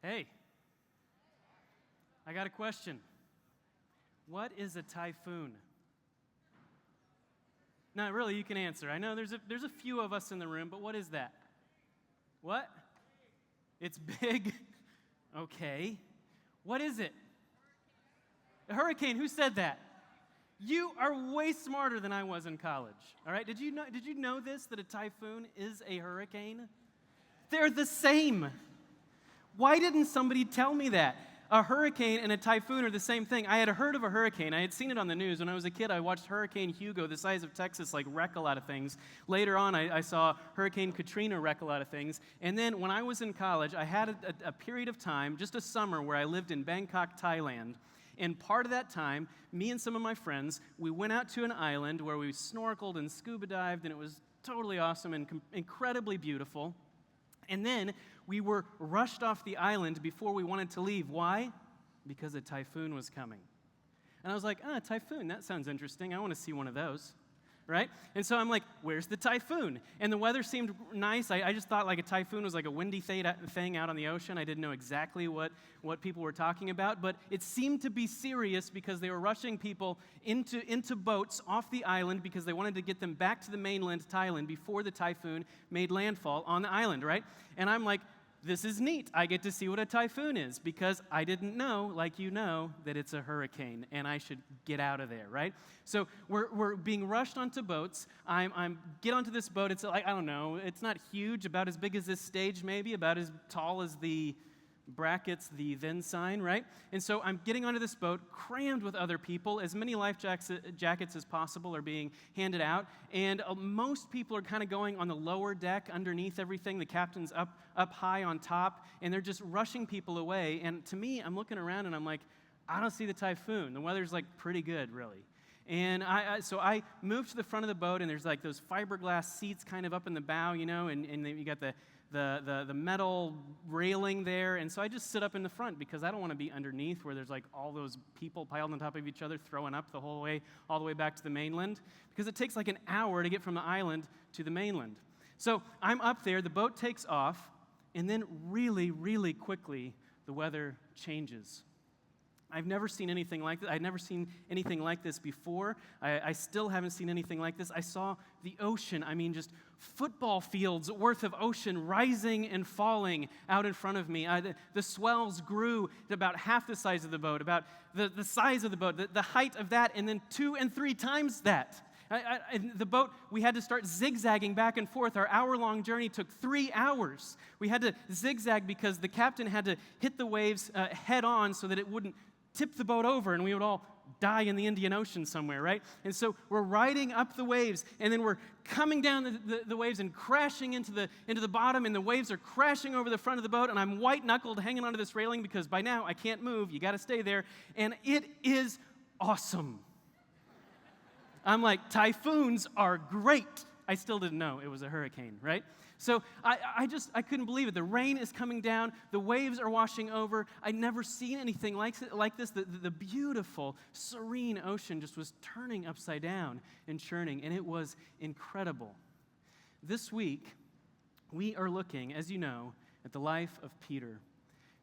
Hey, I got a question. What is a typhoon? No, really, you can answer. I know there's a few of us in the room, but what is that? What? It's big. Okay. What is it? A hurricane. Who said that? You are way smarter than I was in college. All right? Did you know this, that a typhoon is a hurricane? They're the same. Why didn't somebody tell me that? A hurricane and a typhoon are the same thing. I had heard of a hurricane. I had seen it on the news. When I was a kid, I watched Hurricane Hugo, the size of Texas, wreck a lot of things. Later on, I saw Hurricane Katrina wreck a lot of things. And then when I was in college, I had a period of time, just a summer, where I lived in Bangkok, Thailand. And part of that time, me and some of my friends, we went out to an island where we snorkeled and scuba dived, and it was totally awesome and incredibly beautiful. And then we were rushed off the island before we wanted to leave. Why? Because a typhoon was coming. And I was like, a typhoon, that sounds interesting. I want to see one of those, right? And so I'm like, where's the typhoon? And the weather seemed nice. I just thought a typhoon was a windy thing out on the ocean. I didn't know exactly what people were talking about, but it seemed to be serious because they were rushing people into boats off the island because they wanted to get them back to the mainland, Thailand, before the typhoon made landfall on the island, right? And I'm like, this is neat. I get to see what a typhoon is because I didn't know, like you know, that it's a hurricane and I should get out of there, right? So we're being rushed onto boats. I'm get onto this boat. It's I don't know. It's not huge, about as big as this stage maybe, about as tall as the brackets, the then sign, right? And so I'm getting onto this boat, crammed with other people. As many life jackets as possible are being handed out, and most people are kind of going on the lower deck underneath everything. The captain's up high on top, and they're just rushing people away. And to me, I'm looking around, and I'm like, I don't see the typhoon. The weather's pretty good, really. And so I moved to the front of the boat, and there's those fiberglass seats kind of up in the bow, and then you got the metal railing there, and so I just sit up in the front because I don't want to be underneath where there's all those people piled on top of each other throwing up all the way back to the mainland, because it takes an hour to get from the island to the mainland. So I'm up there, the boat takes off, and then really, really quickly the weather changes. I've never seen anything like this. I'd never seen anything like this before. I still haven't seen anything like this. I saw the ocean, just football fields worth of ocean rising and falling out in front of me. The swells grew to about half the size of the boat, about the size of the boat, the height of that, and then 2 and 3 times that. The boat, we had to start zigzagging back and forth. Our hour-long journey took 3 hours. We had to zigzag because the captain had to hit the waves head on so that it wouldn't tip the boat over and we would all die in the Indian Ocean somewhere, right? And so we're riding up the waves, and then we're coming down the waves and crashing into the bottom, and the waves are crashing over the front of the boat, and I'm white-knuckled hanging onto this railing because by now I can't move. You got to stay there, and it is awesome. I'm like, typhoons are great. I still didn't know it was a hurricane, right? So I couldn't believe it. The rain is coming down. The waves are washing over. I'd never seen anything like this. The beautiful, serene ocean just was turning upside down and churning, and it was incredible. This week, we are looking, as you know, at the life of Peter.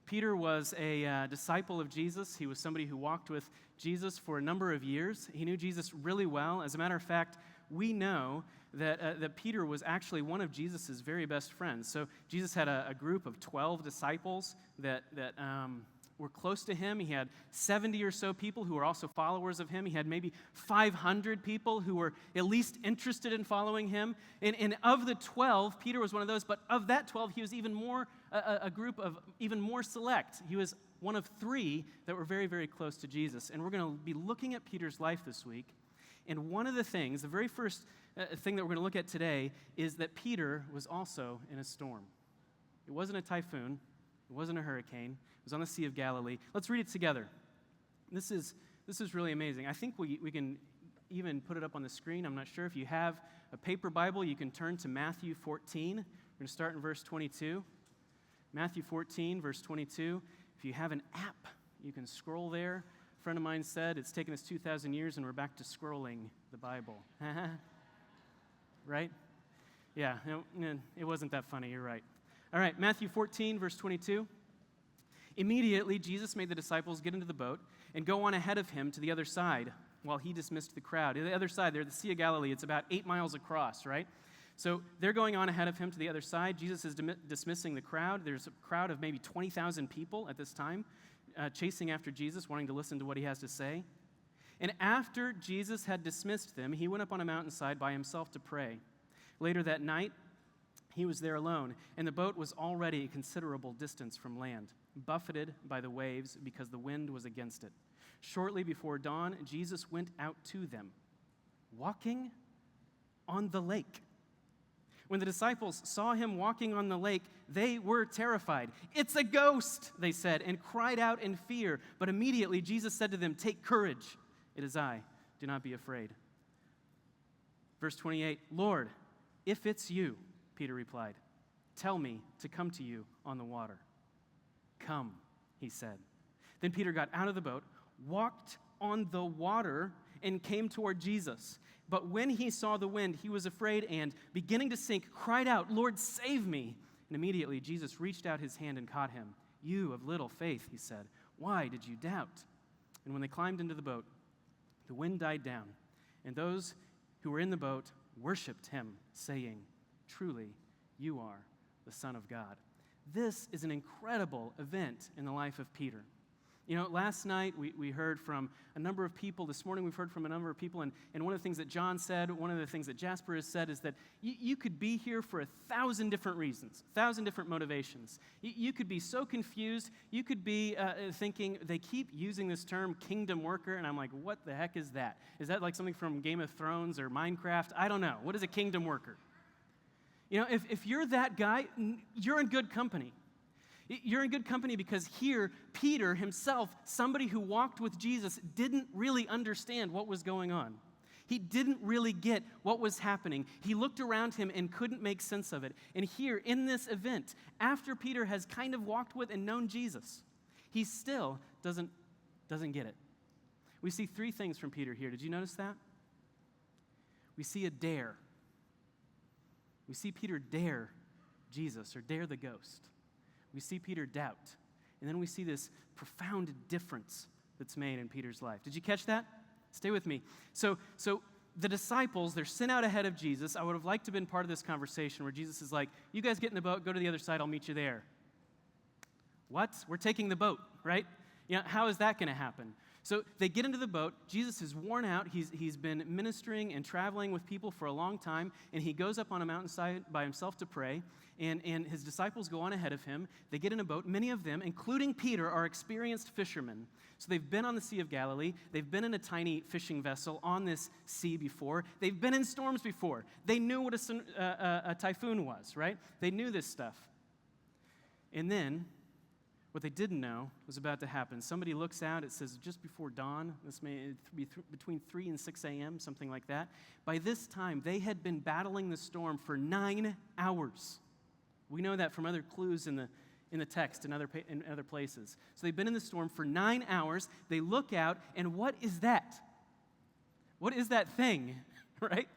Peter was a disciple of Jesus. He was somebody who walked with Jesus for a number of years. He knew Jesus really well. As a matter of fact, we know that Peter was actually one of Jesus' very best friends. So Jesus had a group of 12 disciples that were close to him. He had 70 or so people who were also followers of him. He had maybe 500 people who were at least interested in following him. And of the 12, Peter was one of those, but of that 12, he was even more a group of even more select. He was one of 3 that were very, very close to Jesus. And we're going to be looking at Peter's life this week. And one of the things, the very first thing that we're going to look at today is that Peter was also in a storm. It wasn't a typhoon. It wasn't a hurricane. It was on the Sea of Galilee. Let's read it together. This is really amazing. I think we can even put it up on the screen. I'm not sure. If you have a paper Bible, you can turn to Matthew 14. We're going to start in verse 22. Matthew 14, verse 22. If you have an app, you can scroll there. A friend of mine said it's taken us 2,000 years and we're back to scrolling the Bible. Right? Yeah, it wasn't that funny, you're right. All right, Matthew 14, verse 22. Immediately, Jesus made the disciples get into the boat and go on ahead of him to the other side while he dismissed the crowd. The other side, they're the Sea of Galilee. It's about 8 miles across, right? So they're going on ahead of him to the other side. Jesus is dismissing the crowd. There's a crowd of maybe 20,000 people at this time chasing after Jesus, wanting to listen to what he has to say. And after Jesus had dismissed them, he went up on a mountainside by himself to pray. Later that night, he was there alone, and the boat was already a considerable distance from land, buffeted by the waves because the wind was against it. Shortly before dawn, Jesus went out to them, walking on the lake. When the disciples saw him walking on the lake, they were terrified. "It's a ghost," they said, and cried out in fear. But immediately Jesus said to them, "Take courage. It is I. Do not be afraid." Verse 28, "Lord, if it's you," Peter replied, "tell me to come to you on the water." "Come," he said. Then Peter got out of the boat, walked on the water, and came toward Jesus. But when he saw the wind, he was afraid and, beginning to sink, cried out, "Lord, save me." And immediately Jesus reached out his hand and caught him. "You of little faith," he said, "why did you doubt?" And when they climbed into the boat, the wind died down, and those who were in the boat worshiped him, saying, "Truly, you are the Son of God." This is an incredible event in the life of Peter. You know, last night we heard from a number of people. This morning we've heard from a number of people. And one of the things that John said, one of the things that Jasper has said is that you could be here for 1,000 different reasons, 1,000 different motivations. You could be so confused. You could be thinking, they keep using this term kingdom worker. And I'm like, what the heck is that? Is that like something from Game of Thrones or Minecraft? I don't know. What is a kingdom worker? You know, if you're that guy, you're in good company. You're in good company because here, Peter himself, somebody who walked with Jesus, didn't really understand what was going on. He didn't really get what was happening. He looked around him and couldn't make sense of it. And here, in this event, after Peter has kind of walked with and known Jesus, he still doesn't get it. We see 3 things from Peter here. Did you notice that? We see a dare. We see Peter dare Jesus or dare the ghost. We see Peter doubt. And then we see this profound difference that's made in Peter's life. Did you catch that? Stay with me. So the disciples, they're sent out ahead of Jesus. I would have liked to have been part of this conversation where Jesus is like, "You guys get in the boat, go to the other side, I'll meet you there." What? We're taking the boat, right? You know, how is that going to happen? So they get into the boat. Jesus is worn out. He's been ministering and traveling with people for a long time, and he goes up on a mountainside by himself to pray, and his disciples go on ahead of him. They get in a boat. Many of them, including Peter, are experienced fishermen. So they've been on the Sea of Galilee. They've been in a tiny fishing vessel on this sea before. They've been in storms before. They knew what a typhoon was, right? They knew this stuff. And then what they didn't know was about to happen. Somebody looks out, it says just before dawn, this may be between 3 and 6 a.m., something like that. By this time, they had been battling the storm for 9 hours. We know that from other clues in the text and other places. So they've been in the storm for 9 hours. They look out, and what is that? What is that thing, right?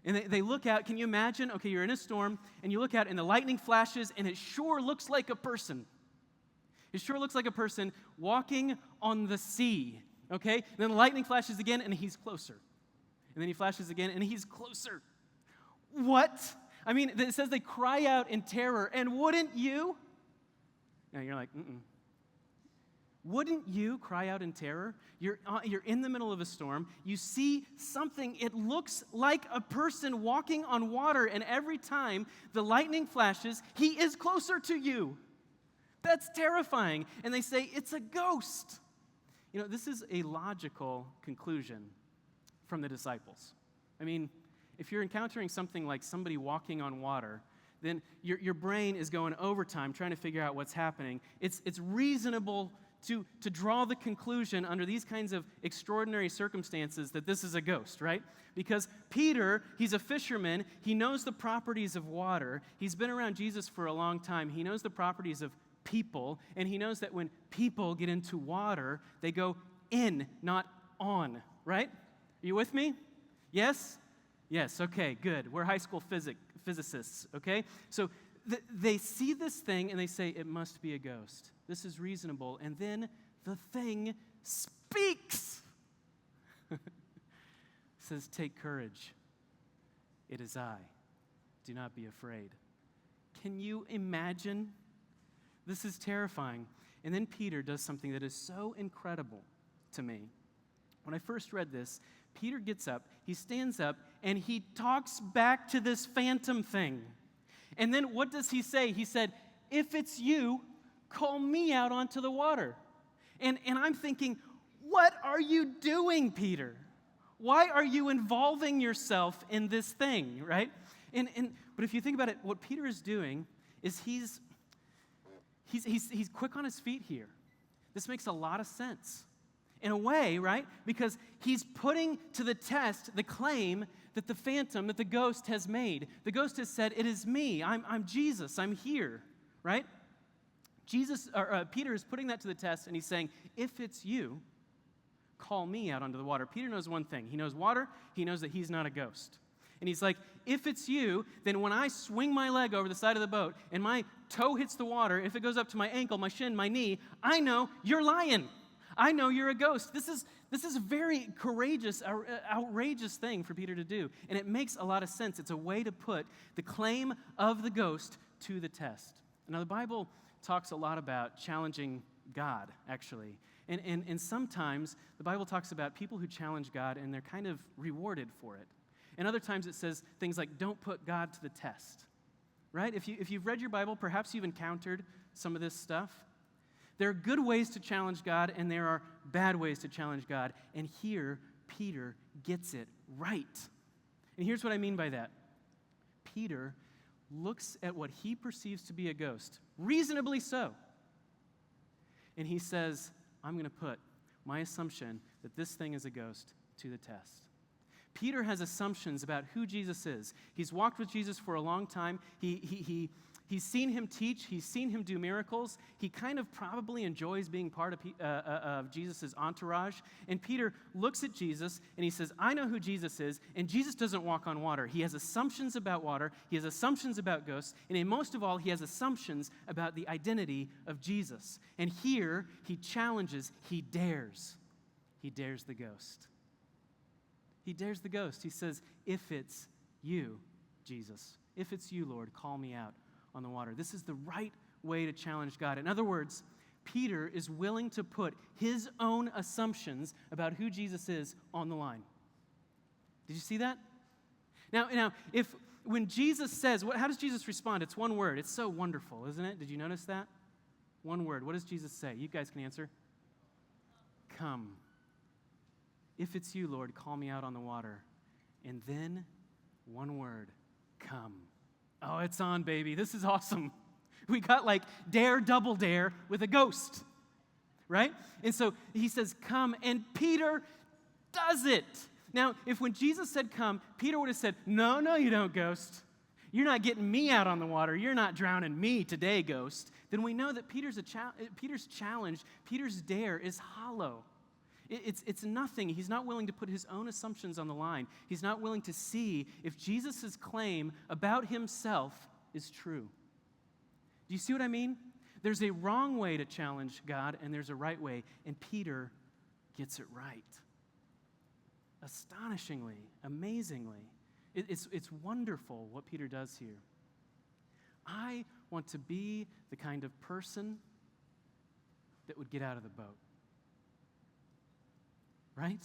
And they look out. Can you imagine? Okay, you're in a storm, and you look out, and the lightning flashes, and it sure looks like a person. It sure looks like a person walking on the sea, okay? And then the lightning flashes again, and he's closer. And then he flashes again, and he's closer. What? I mean, it says they cry out in terror, and wouldn't you? Now you're like, Wouldn't you cry out in terror? You're in the middle of a storm. You see something. It looks like a person walking on water, and every time the lightning flashes, he is closer to you. That's terrifying. And they say, it's a ghost. You know, this is a logical conclusion from the disciples. I mean, if you're encountering something like somebody walking on water, then your brain is going overtime trying to figure out what's happening. It's reasonable to draw the conclusion under these kinds of extraordinary circumstances that this is a ghost, right? Because Peter, he's a fisherman. He knows the properties of water. He's been around Jesus for a long time. He knows the properties of people, and he knows that when people get into water, they go in, not on, right? Are you with me? Yes? Yes, okay, good. We're high school physicists, okay? So they see this thing and they say, it must be a ghost. This is reasonable. And then the thing speaks. It says, take courage. It is I. Do not be afraid. Can you imagine? This is terrifying. And then Peter does something that is so incredible to me. When I first read this, Peter gets up, he stands up, and he talks back to this phantom thing. And then what does he say? He said, if it's you, call me out onto the water. And I'm thinking, what are you doing, Peter? Why are you involving yourself in this thing, right? But if you think about it, what Peter is doing is he's quick on his feet here. This makes a lot of sense. In a way, right? Because he's putting to the test the claim that the phantom, that the ghost has made. The ghost has said, it is me. I'm Jesus. I'm here, right? Peter is putting that to the test, and he's saying, if it's you, call me out onto the water. Peter knows one thing. He knows water. He knows that he's not a ghost. And he's like, if it's you, then when I swing my leg over the side of the boat and my toe hits the water, if it goes up to my ankle, my shin, my knee, I know you're lying. I know you're a ghost. This is a very courageous, outrageous thing for Peter to do. And it makes a lot of sense. It's a way to put the claim of the ghost to the test. Now, the Bible talks a lot about challenging God, actually. And sometimes the Bible talks about people who challenge God and they're kind of rewarded for it. And other times it says things like, don't put God to the test, right? If you've read your Bible, perhaps you've encountered some of this stuff. There are good ways to challenge God, and there are bad ways to challenge God. And here, Peter gets it right. And here's what I mean by that. Peter looks at what he perceives to be a ghost, reasonably so. And he says, I'm going to put my assumption that this thing is a ghost to the test. Peter has assumptions about who Jesus is. He's walked with Jesus for a long time. He's seen him teach. He's seen him do miracles. He kind of probably enjoys being part of Jesus' entourage. And Peter looks at Jesus and he says, I know who Jesus is. And Jesus doesn't walk on water. He has assumptions about water. He has assumptions about ghosts. And most of all, he has assumptions about the identity of Jesus. And here he challenges, he dares. He dares the ghost. He dares the ghost. He says, if it's you, Jesus, if it's you, Lord, call me out on the water. This is the right way to challenge God. In other words, Peter is willing to put his own assumptions about who Jesus is on the line. Did you see that? Now, when Jesus says, how does Jesus respond? It's one word. It's so wonderful, isn't it? Did you notice that? One word. What does Jesus say? You guys can answer. Come. If it's you, Lord, call me out on the water. And then, one word, come. Oh, it's on, baby. This is awesome. We got like dare, double dare with a ghost, right? And so he says, come, and Peter does it. Now, if when Jesus said come, Peter would have said, no, you don't, ghost. You're not getting me out on the water. You're not drowning me today, ghost. Then we know that Peter's challenge, Peter's dare is hollow. It's nothing. He's not willing to put his own assumptions on the line. He's not willing to see if Jesus' claim about himself is true. Do you see what I mean? There's a wrong way to challenge God, and there's a right way, and Peter gets it right. Astonishingly, amazingly. It's wonderful what Peter does here. I want to be the kind of person that would get out of the boat. Right?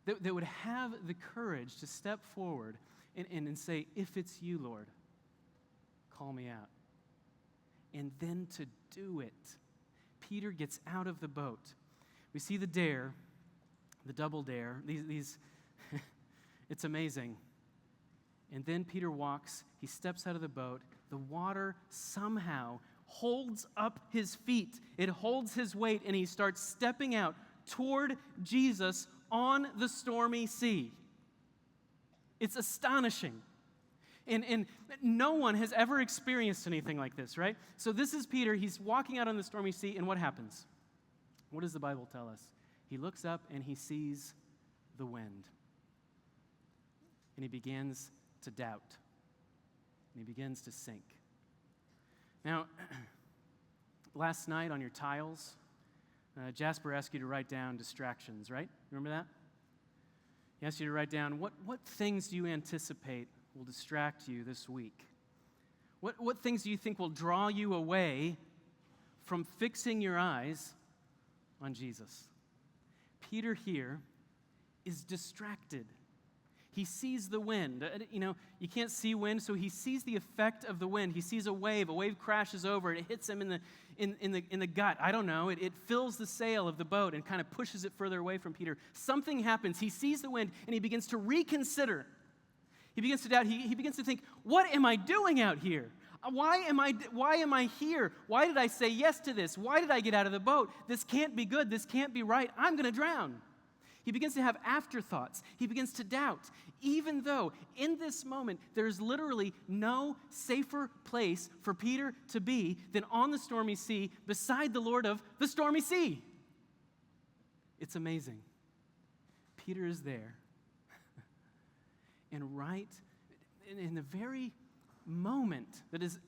That would have the courage to step forward and say, if it's you, Lord, call me out. And then to do it. Peter gets out of the boat. We see the dare, the double dare. These it's amazing. And then Peter walks, he steps out of the boat. The water somehow holds up his feet. It holds his weight, and he starts stepping out toward Jesus on the stormy sea. It's astonishing. And no one has ever experienced anything like this, right? So this is Peter. He's walking out on the stormy sea, and what happens? What does the Bible tell us? He looks up, and he sees the wind. And he begins to doubt. and he begins to sink. Now, last night on your tiles, Jasper asked you to write down distractions, right? Remember that? He asked you to write down what things do you anticipate will distract you this week? What things do you think will draw you away from fixing your eyes on Jesus? Peter here is distracted. He sees the wind. You can't see wind, so he sees the effect of the wind. He sees a wave. A wave crashes over. It hits him in the gut. I don't know. It fills the sail of the boat and kind of pushes it further away from Peter. Something happens. He sees the wind, and he begins to reconsider. He begins to doubt. He begins to think, what am I doing out here? Why am I here? Why did I say yes to this? Why did I get out of the boat? This can't be good. This can't be right. I'm going to drown. He begins to have afterthoughts. He begins to doubt, even though in this moment there's literally no safer place for Peter to be than on the stormy sea beside the Lord of the stormy sea. It's amazing. Peter is there. And right in the very moment that is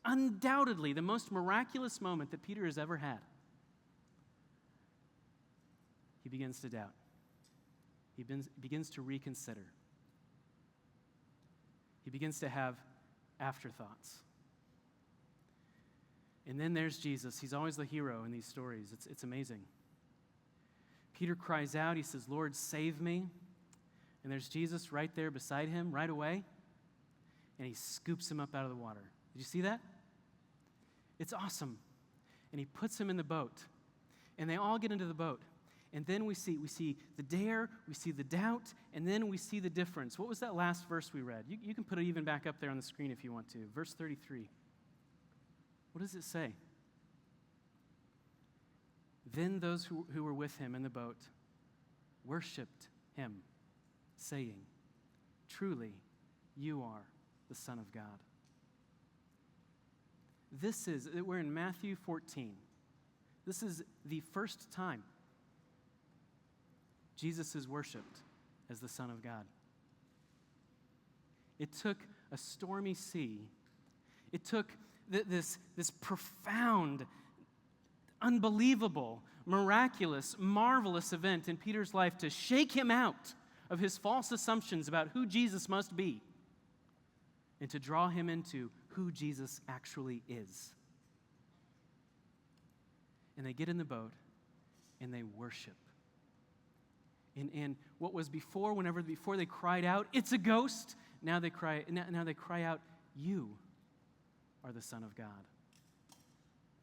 undoubtedly the most miraculous moment that Peter has ever had, he begins to doubt. He begins to reconsider. He begins to have afterthoughts. And then there's Jesus. He's always the hero in these stories. It's amazing. Peter cries out. He says, Lord, save me. And there's Jesus right there beside him right away. And he scoops him up out of the water. Did you see that? It's awesome. And he puts him in the boat. And they all get into the boat. And then we see the dare, we see the doubt, and then we see the difference. What was that last verse we read? You can put it even back up there on the screen if you want to. Verse 33. What does it say? Then those who were with him in the boat worshiped him, saying, truly, you are the Son of God. We're in Matthew 14. This is the first time Jesus is worshiped as the Son of God. It took a stormy sea. It took this profound, unbelievable, miraculous, marvelous event in Peter's life to shake him out of his false assumptions about who Jesus must be and to draw him into who Jesus actually is. And they get in the boat and they worship. And what was before they cried out, it's a ghost, now they cry out, you are the Son of God.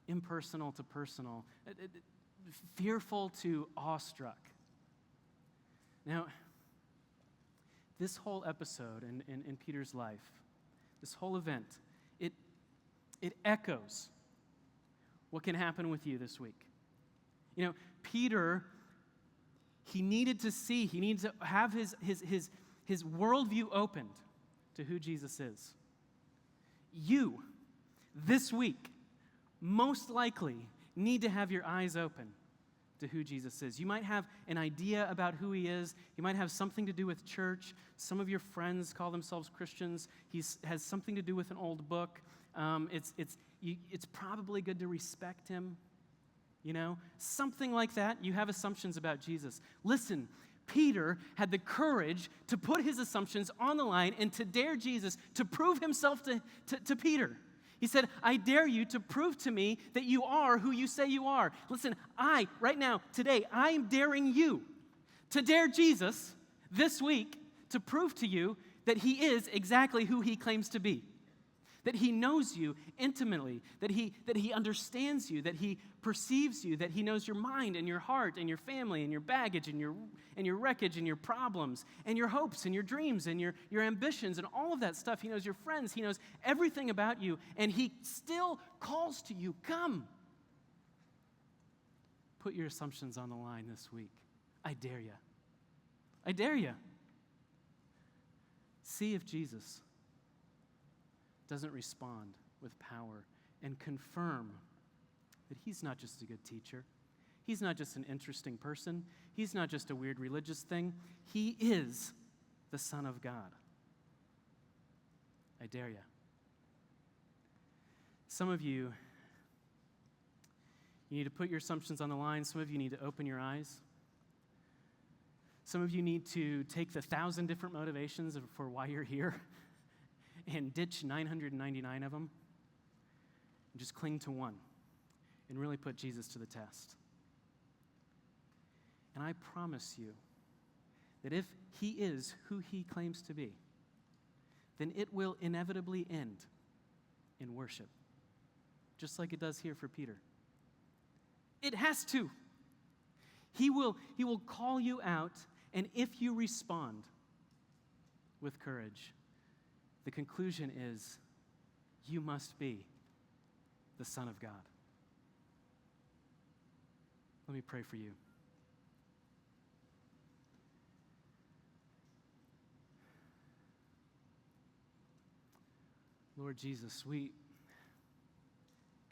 Impersonal to personal, fearful to awestruck. Now, this whole episode in Peter's life, this whole event, it echoes what can happen with you this week. Peter, he needed to have his worldview opened to who Jesus is. You, this week, most likely need to have your eyes open to who Jesus is. You might have an idea about who he is. You might have something to do with church. Some of your friends call themselves Christians. He has something to do with an old book. It's probably good to respect him. Something like that. You have assumptions about Jesus. Listen, Peter had the courage to put his assumptions on the line and to dare Jesus to prove himself to Peter. He said, I dare you to prove to me that you are who you say you are. Listen, right now, today, I am daring you to dare Jesus this week to prove to you that he is exactly who he claims to be. That he knows you intimately, that he understands you, that he perceives you, that he knows your mind and your heart and your family and your baggage and your wreckage and your problems and your hopes and your dreams and your ambitions and all of that stuff. He knows your friends. He knows everything about you, and he still calls to you, come. Put your assumptions on the line this week. I dare you. I dare you. See if Jesus doesn't respond with power and confirm that he's not just a good teacher. He's not just an interesting person. He's not just a weird religious thing. He is the Son of God. I dare you. Some of you need to put your assumptions on the line. Some of you need to open your eyes. Some of you need to take the 1,000 different motivations for why you're here and ditch 999 of them and just cling to one and really put Jesus to the test. And I promise you that if he is who he claims to be, then it will inevitably end in worship, just like it does here for Peter. It has to. He will call you out, and if you respond with courage, the conclusion is you must be the Son of God. Let me pray for you. Lord Jesus,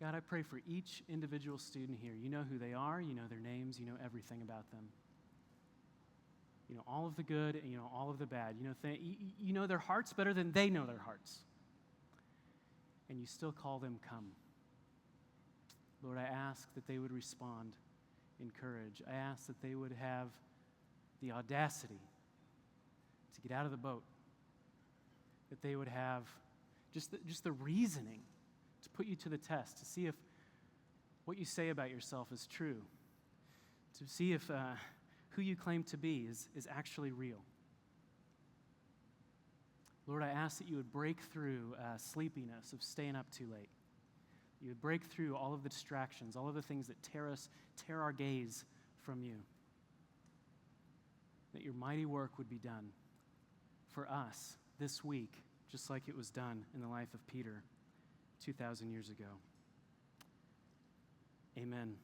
God, I pray for each individual student here. You know who they are, you know their names, you know everything about them. You know all of the good and you know all of the bad. You know their hearts better than they know their hearts. And you still call them come. Lord, I ask that they would respond in courage. I ask that they would have the audacity to get out of the boat. That they would have just the reasoning to put you to the test, to see if what you say about yourself is true, to see if who you claim to be is actually real. Lord, I ask that you would break through sleepiness of staying up too late. You would break through all of the distractions, all of the things that tear our gaze from you. That your mighty work would be done for us this week, just like it was done in the life of Peter 2,000 years ago. Amen.